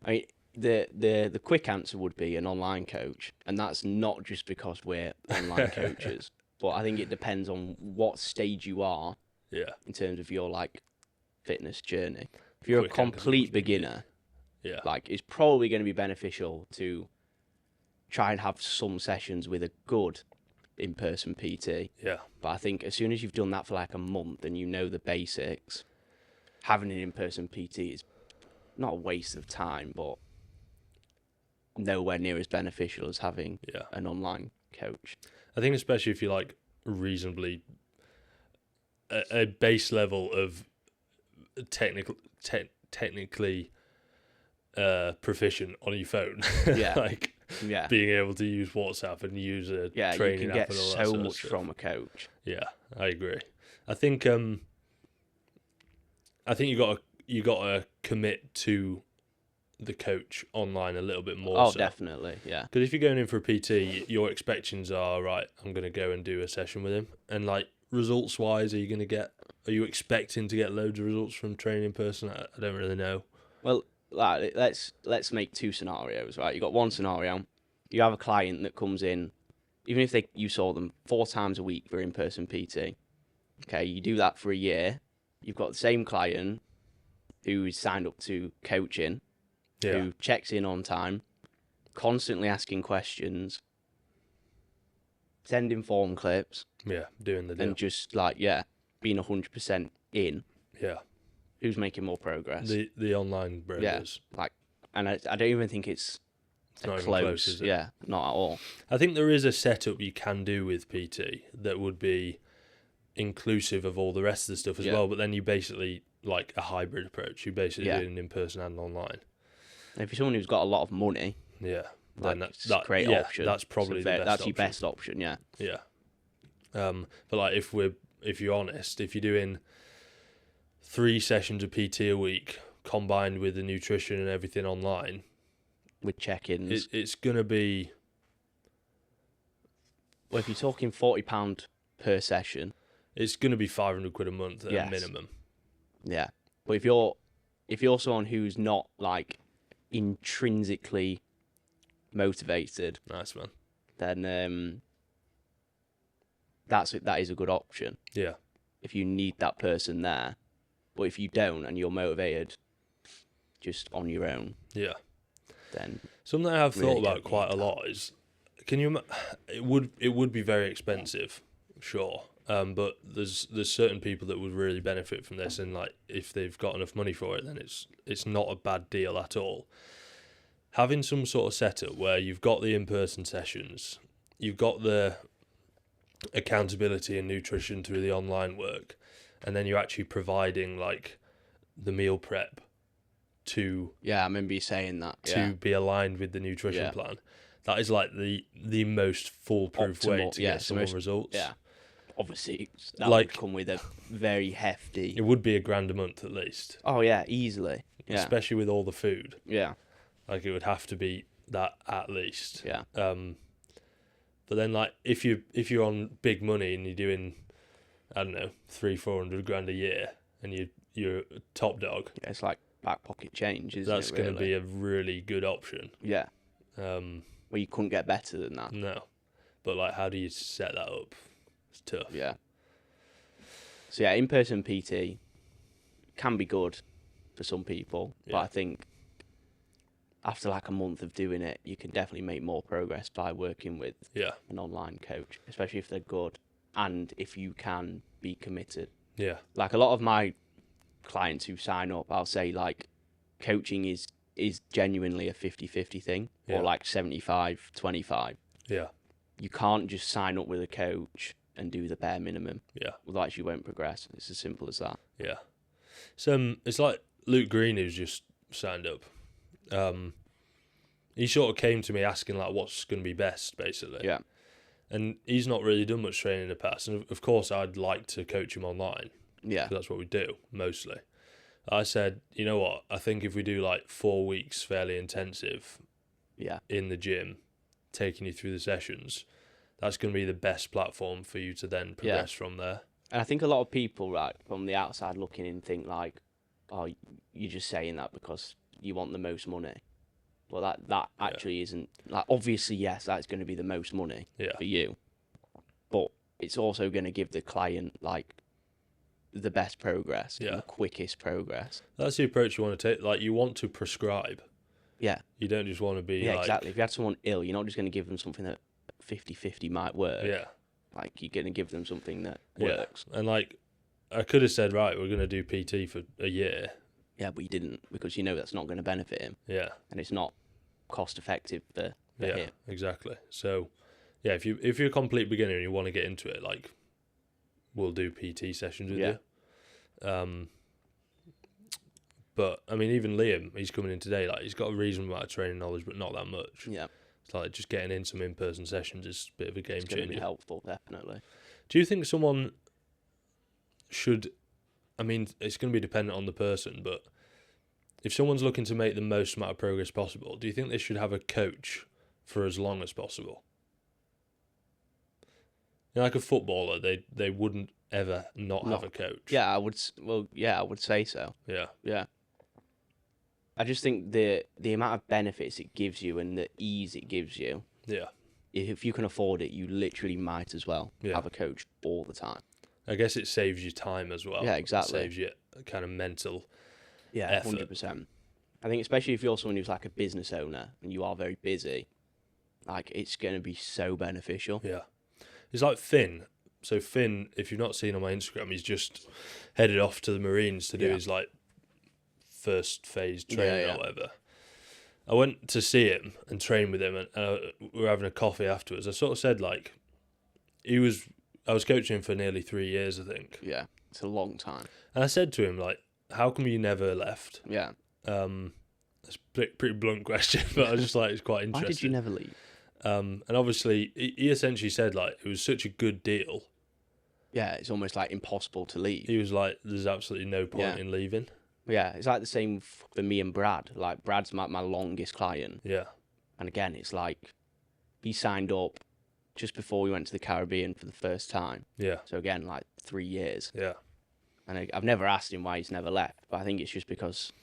I mean, the quick answer would be an online coach, and that's not just because we're online coaches, but I think it depends on what stage you are Yeah. in terms of your like fitness journey. If you're Quick a complete answer. beginner, Yeah. like it's probably going to be beneficial to try and have some sessions with a good in-person PT. Yeah. But I think as soon as you've done that for like a month and you know the basics, having an in-person PT is not a waste of time, but nowhere near as beneficial as having Yeah. an online coach. I think especially if you're like reasonably a base level of technically proficient on your phone. Yeah. Like Yeah. being able to use WhatsApp and use a Yeah, you training can app get and all that so sort of much stuff. from a coach. Yeah, I agree. I think you gotta commit to the coach online a little bit more. Oh, so. definitely, yeah. Because if you're going in for a PT, your expectations are, right, I'm going to go and do a session with him. And, like, results-wise, are you expecting to get loads of results from training in person? I don't really know. Well, like, let's make two scenarios, right? You got one scenario, you have a client that comes in, even if you saw them 4 times a week for in-person PT. Okay, you do that for a year. You've got the same client who's signed up to coaching, who checks in on time, constantly asking questions, sending form clips. Yeah, doing the deal. And just, like, being 100% in. Yeah. Who's making more progress? The online brothers. Yeah, like, and I don't even think it's not even close, is it? Yeah, not at all. I think there is a setup you can do with PT that would be inclusive of all the rest of the stuff as well, but then you basically, like a hybrid approach, you basically do it in person and online. And if you're someone who's got a lot of money, then that's a great option. That's probably the best that's option. your best option, yeah. Yeah. But like if you're honest, if you're doing 3 sessions of PT a week combined with the nutrition and everything online, with check-ins, it's gonna be. Well, if you're talking £40 per session, it's gonna be £500 a month at a minimum. Yeah, but if you're someone who's not, like, intrinsically motivated, Nice, man. then that is a good option. Yeah. If you need that person there, but if you don't and you're motivated just on your own, then something I have thought about quite a lot is, it would be very expensive, sure, but there's certain people that would really benefit from this, and like if they've got enough money for it, then it's not a bad deal at all. Having some sort of setup where you've got the in-person sessions, you've got the accountability and nutrition through the online work, and then you're actually providing like the meal prep to I remember you saying that to be aligned with the nutrition plan. That is like the most foolproof way to get some results. Yeah, obviously that would come with a very hefty. It would be £1,000 a month at least. Oh yeah, easily. Yeah, especially with all the food. Yeah, like it would have to be that at least. Yeah. But then like if you're on big money and you're doing, I don't know, 300-400 grand a year, and you're a top dog. Yeah, it's like back pocket change, isn't that's it? That's going to be a really good option. Yeah. Well, you couldn't get better than that. No. But like, how do you set that up? It's tough. Yeah. So yeah, in-person PT can be good for some people, but I think after like a month of doing it, you can definitely make more progress by working with an online coach, especially if they're good and if you can be committed. Yeah. Like a lot of my clients who sign up, I'll say like coaching is genuinely a 50-50 thing, or like 75-25. Yeah. You can't just sign up with a coach and do the bare minimum. Yeah. Otherwise you won't progress. It's as simple as that. Yeah. So it's like Luke Green, who's just signed up. He sort of came to me asking like what's going to be best, basically. Yeah. And he's not really done much training in the past. And of course I'd like to coach him online. Yeah. 'Cause that's what we do, mostly. I said, you know what? I think if we do like 4 weeks fairly intensive in the gym, taking you through the sessions, that's going to be the best platform for you to then progress from there. And I think a lot of people, right, from the outside looking in, think like, oh, you're just saying that because you want the most money. Well, that actually isn't, like, obviously, yes, that's going to be the most money for you. But it's also going to give the client, like, the best progress, and the quickest progress. That's the approach you want to take. Like, you want to prescribe. Yeah. You don't just want to be like... exactly. If you had someone ill, you're not just going to give them something that 50-50 might work. Yeah. Like, you're going to give them something that works. And, like, I could have said, right, we're going to do PT for a year. Yeah, but you didn't, because you know that's not going to benefit him. Yeah. And it's not cost effective for him. Exactly. So, yeah, if you're a complete beginner and you want to get into it, like, we'll do PT sessions with you. But I mean, even Liam, he's coming in today. Like, he's got a reasonable amount of training knowledge, but not that much. Yeah. It's like just getting in some in-person sessions is a bit of a game changer. It's going to be helpful, definitely. Do you think someone I mean, it's going to be dependent on the person, but if someone's looking to make the most amount of progress possible, do you think they should have a coach for as long as possible? You know, like a footballer, they wouldn't ever not have a coach. Yeah, I would. I would say so. Yeah. Yeah. I just think the amount of benefits it gives you and the ease it gives you. Yeah. If you can afford it, you literally might as well have a coach all the time. I guess it saves you time as well. Yeah, exactly. It saves you kind of mental. Yeah, effort. 100%. I think especially if you're someone who's like a business owner and you are very busy, like it's going to be so beneficial. Yeah. It's like Finn. So Finn, if you've not seen on my Instagram, he's just headed off to the Marines to do his like first phase training or whatever. I went to see him and train with him, and we were having a coffee afterwards. I sort of said like, I was coaching him for nearly 3 years, I think. Yeah, it's a long time. And I said to him like, how come you never left? Yeah. It's a pretty blunt question, but I was just like, it's quite interesting. Why did you never leave? And obviously, he essentially said like it was such a good deal. Yeah, it's almost like impossible to leave. He was like, there's absolutely no point in leaving. Yeah, it's like the same for me and Brad. Like Brad's my longest client. Yeah. And again, it's like he signed up just before we went to the Caribbean for the first time. Yeah. So again, like 3 years. Yeah. And I've never asked him why he's never left, but I think it's just because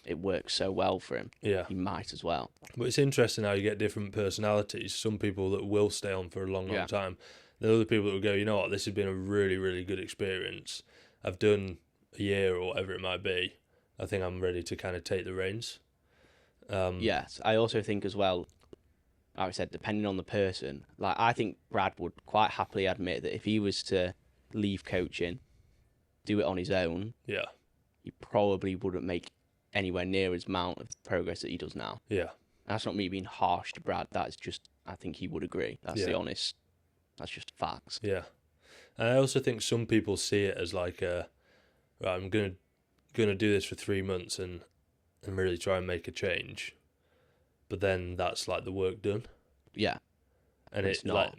it works so well for him. Yeah. He might as well. But it's interesting how you get different personalities. Some people that will stay on for a long time. There are other people that will go, you know what, this has been a really, really good experience. I've done a year or whatever it might be. I think I'm ready to kind of take the reins. Yes, I also think as well, like I said, depending on the person, like I think Brad would quite happily admit that if he was to leave coaching, do it on his own, he probably wouldn't make anywhere near as amount of progress that he does now. Yeah. And that's not me being harsh to Brad. That's just, I think he would agree. That's the honest, that's just facts. Yeah. And I also think some people see it as like right, I'm gonna do this for 3 months and really try and make a change, but then that's like the work done. Yeah. And it's not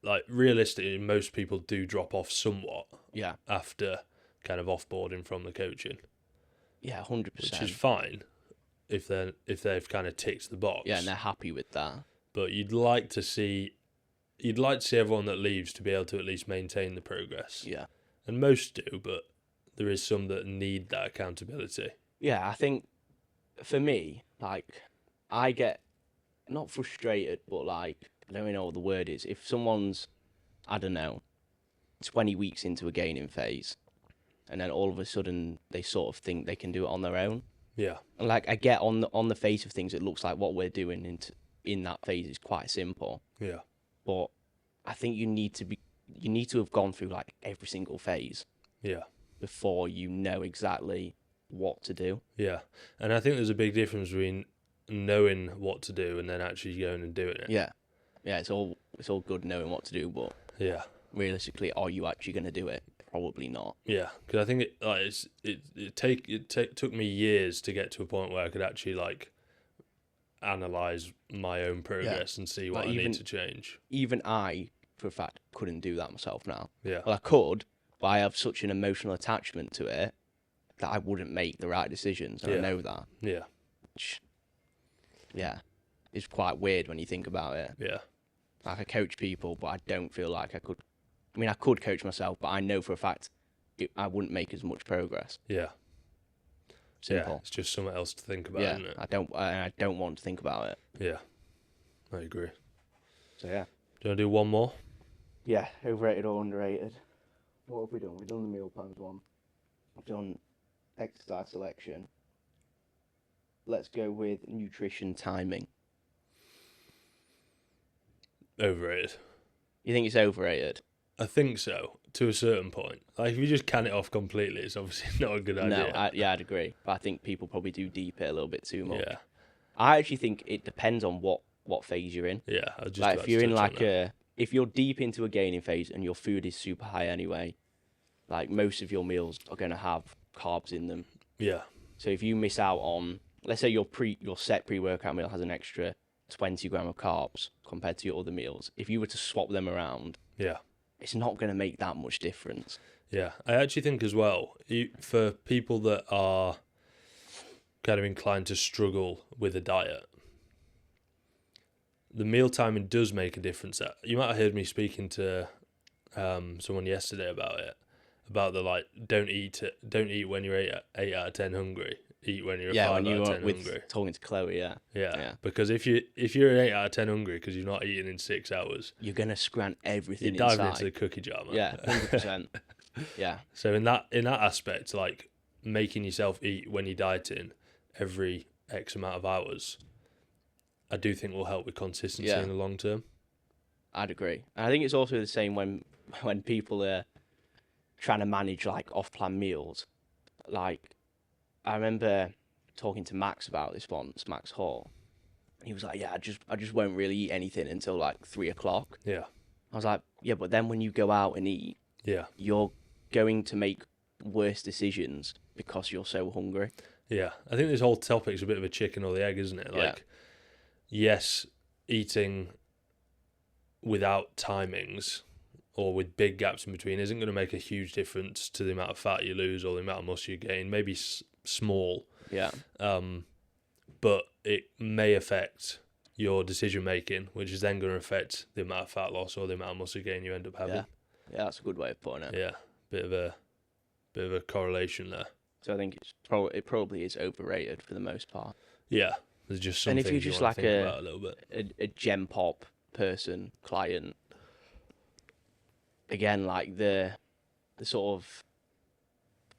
like realistically, most people do drop off somewhat. Yeah. After kind of offboarding from the coaching. Yeah, 100%. Which is fine if they've kind of ticked the box. Yeah, and they're happy with that. But you'd like to see everyone that leaves to be able to at least maintain the progress. Yeah. And most do, but there is some that need that accountability. Yeah, I think for me, like, I get not frustrated, but like, I don't even know what the word is. If someone's, I don't know, 20 weeks into a gaining phase, and then all of a sudden they sort of think they can do it on their own. Yeah. And like, I get on the face of things, it looks like what we're doing in that phase is quite simple. Yeah. But I think you need to have gone through like every single phase. Yeah. Before you know exactly what to do. Yeah. And I think there's a big difference between knowing what to do and then actually going and doing it. Yeah. Yeah, it's all good knowing what to do, but realistically, are you actually going to do it? Probably not. Yeah, because I think it took me years to get to a point where I could actually like analyze my own progress and see what I need to change. Even I, for a fact, couldn't do that myself now. Yeah. Well, I could, but I have such an emotional attachment to it that I wouldn't make the right decisions, and I know that. Yeah. Which, it's quite weird when you think about it. Yeah. Like, I coach people, but I don't feel like I could. I mean, I could coach myself, but I know for a fact I wouldn't make as much progress. Yeah. Simple. Yeah, it's just something else to think about, isn't it? I don't want to think about it. Yeah, I agree. So yeah. Do you want to do one more? Yeah, overrated or underrated. What have we done? We've done the meal plans one. We've done exercise selection. Let's go with nutrition timing. Overrated. You think it's overrated? I think so, to a certain point. Like, if you just can it off completely, it's obviously not a good idea. No, I'd agree. But I think people probably do deep it a little bit too much. Yeah. I actually think it depends on what phase you're in. Yeah. I just Like, if you're in like if you're deep into a gaining phase and your food is super high anyway, like most of your meals are going to have carbs in them. Yeah. So if you miss out on, let's say your set pre-workout meal has an extra 20 gram of carbs compared to your other meals, if you were to swap them around, it's not going to make that much difference. Yeah, I actually think as well, for people that are kind of inclined to struggle with a diet, the meal timing does make a difference. You might have heard me speaking to someone yesterday about it, about the like, don't eat when you're 8 out of 10 hungry. Eat when you're 5 out of 10 hungry. Talking to Chloe, Yeah, because if you're 8 out of 10 hungry because you've not eaten in 6 hours, you're gonna scrant everything you dive inside. into the cookie jar, man. Yeah, 100%. Yeah. So in that aspect, like making yourself eat when you're dieting every X amount of hours, I do think will help with consistency in the long term. I'd agree. And I think it's also the same when people are trying to manage like off-plan meals. Like, I remember talking to Max about this once, Max Hall. He was like, "Yeah, I just won't really eat anything until like 3 o'clock." Yeah. I was like, "Yeah, but then when you go out and eat, you're going to make worse decisions because you're so hungry." Yeah, I think this whole topic's a bit of a chicken or the egg, isn't it? Like, yes, eating without timings or with big gaps in between isn't going to make a huge difference to the amount of fat you lose or the amount of muscle you gain. Maybe small. Yeah. But it may affect your decision making, which is then going to affect the amount of fat loss or the amount of muscle gain you end up having. Yeah, that's a good way of putting it. Yeah, bit of a correlation there. So I think it probably is overrated for the most part. Yeah, there's just something. And if you're just like a little bit, a Gen Pop person, client, again, like the sort of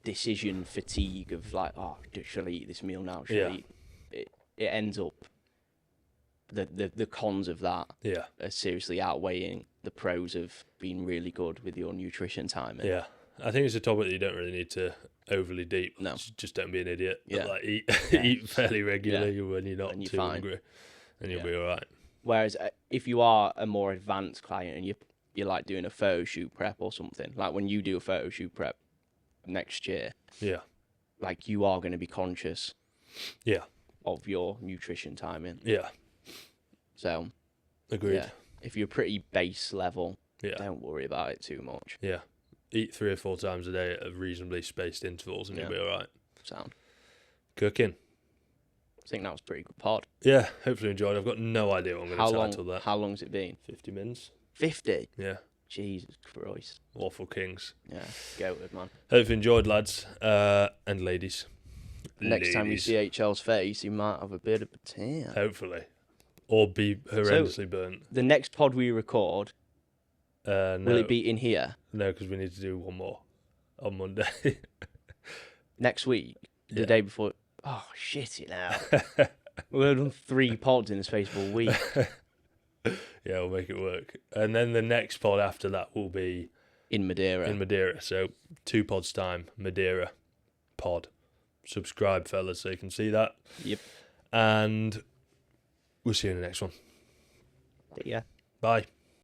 decision fatigue of like, oh, should I eat this meal now? Should I eat? It ends up the cons of that are seriously outweighing the pros of being really good with your nutrition timing. Yeah, I think it's a topic that you don't really need to overly deep. No, just don't be an idiot. Yeah, like eat fairly regularly when you're not too hungry, and you'll be all right. Whereas if you are a more advanced client and you're like doing a photo shoot prep or something, like when you do a photo shoot prep next year, like you are going to be conscious, of your nutrition timing. Yeah. So, agreed. Yeah, if you're pretty base level, don't worry about it too much. Yeah, eat 3 or 4 times a day at reasonably spaced intervals, and you'll be all right. Sound. Cooking. I think that was a pretty good pod. Yeah, hopefully enjoyed. I've got no idea what I'm going to title that. How long's it been? 50 minutes. 50? Yeah. Jesus Christ. Awful kings. Yeah, go with man. Hope you enjoyed, lads and ladies. Next time you see HL's face, you might have a bit of a tan. Hopefully. Or be horrendously burnt. The next pod we record, no. will it be in here? No, because we need to do one more on Monday. Next week? The day before? Oh, shit it now. We've done 3 pods in the space of a week. Yeah, we'll make it work. And then the next pod after that will be... In Madeira. So 2 pods time, Madeira pod. Subscribe, fellas, so you can see that. Yep. And we'll see you in the next one. Yeah. Bye.